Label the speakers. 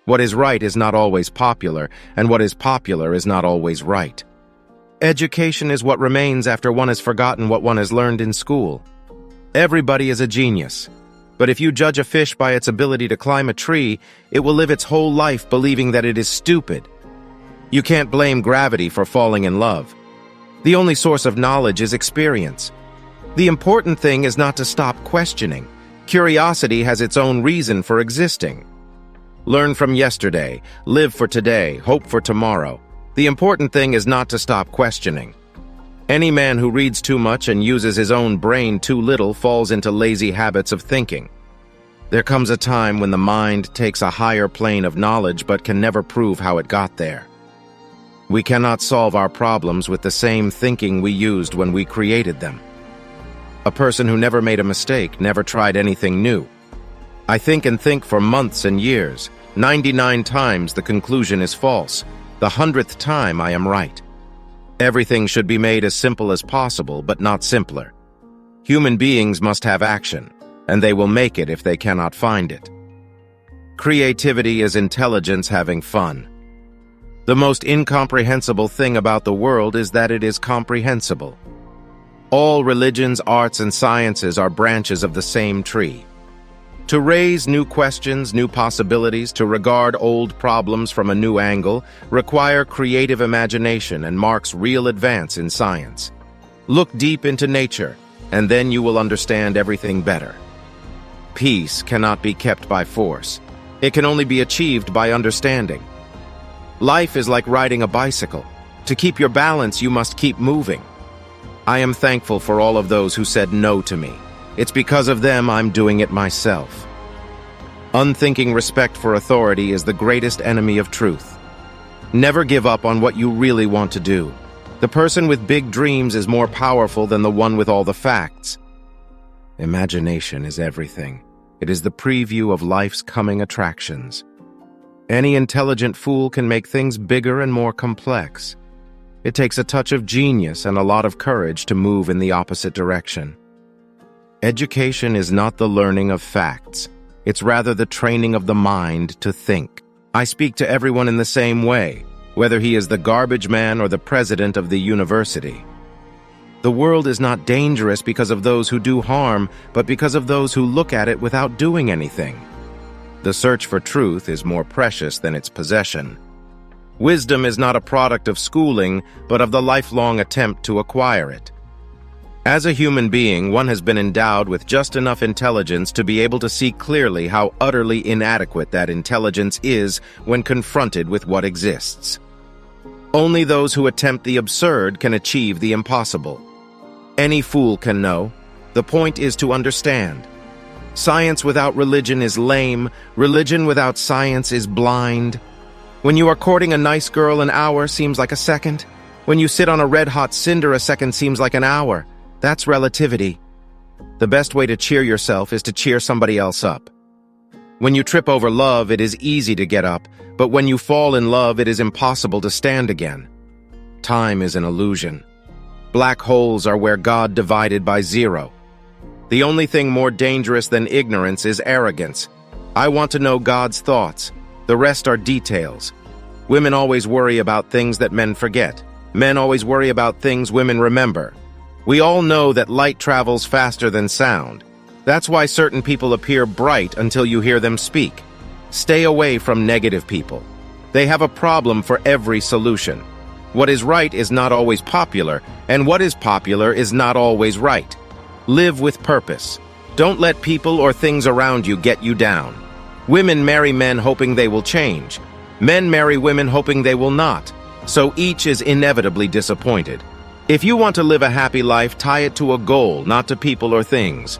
Speaker 1: What is right is not always popular, and what is popular is not always right. Education is what remains after one has forgotten what one has learned in school. Everybody is a genius, but if you judge a fish by its ability to climb a tree, it will live its whole life believing that it is stupid. You can't blame gravity for falling in love. The only source of knowledge is experience. The important thing is not to stop questioning. Curiosity has its own reason for existing. Learn from yesterday, live for today, hope for tomorrow. The important thing is not to stop questioning. Any man who reads too much and uses his own brain too little falls into lazy habits of thinking. There comes a time when the mind takes a higher plane of knowledge but can never prove how it got there. We cannot solve our problems with the same thinking we used when we created them. A person who never made a mistake never tried anything new. I think and think for months and years. 99 times the conclusion is false. The 100th time I am right. Everything should be made as simple as possible, but not simpler. Human beings must have action, and they will make it if they cannot find it. Creativity is intelligence having fun. The most incomprehensible thing about the world is that it is comprehensible. All religions, arts, and sciences are branches of the same tree. To raise new questions, new possibilities, to regard old problems from a new angle, require creative imagination and marks real advance in science. Look deep into nature, and then you will understand everything better. Peace cannot be kept by force. It can only be achieved by understanding. Life is like riding a bicycle. To keep your balance, you must keep moving. I am thankful for all of those who said no to me. It's because of them I'm doing it myself. Unthinking respect for authority is the greatest enemy of truth. Never give up on what you really want to do. The person with big dreams is more powerful than the one with all the facts. Imagination is everything. It is the preview of life's coming attractions. Any intelligent fool can make things bigger and more complex. It takes a touch of genius and a lot of courage to move in the opposite direction. Education is not the learning of facts. It's rather the training of the mind to think. I speak to everyone in the same way, whether he is the garbage man or the president of the university. The world is not dangerous because of those who do harm, but because of those who look at it without doing anything. The search for truth is more precious than its possession. Wisdom is not a product of schooling, but of the lifelong attempt to acquire it. As a human being, one has been endowed with just enough intelligence to be able to see clearly how utterly inadequate that intelligence is when confronted with what exists. Only those who attempt the absurd can achieve the impossible. Any fool can know. The point is to understand. Science without religion is lame. Religion without science is blind. When you are courting a nice girl, an hour seems like a second. When you sit on a red-hot cinder, a second seems like an hour. That's relativity. The best way to cheer yourself is to cheer somebody else up. When you trip over love, it is easy to get up, but when you fall in love, it is impossible to stand again. Time is an illusion. Black holes are where God divided by zero. The only thing more dangerous than ignorance is arrogance. I want to know God's thoughts. The rest are details. Women always worry about things that men forget. Men always worry about things women remember. We all know that light travels faster than sound. That's why certain people appear bright until you hear them speak. Stay away from negative people. They have a problem for every solution. What is right is not always popular, and what is popular is not always right. Live with purpose. Don't let people or things around you get you down. Women marry men hoping they will change. Men marry women hoping they will not. So each is inevitably disappointed. If you want to live a happy life, tie it to a goal, not to people or things.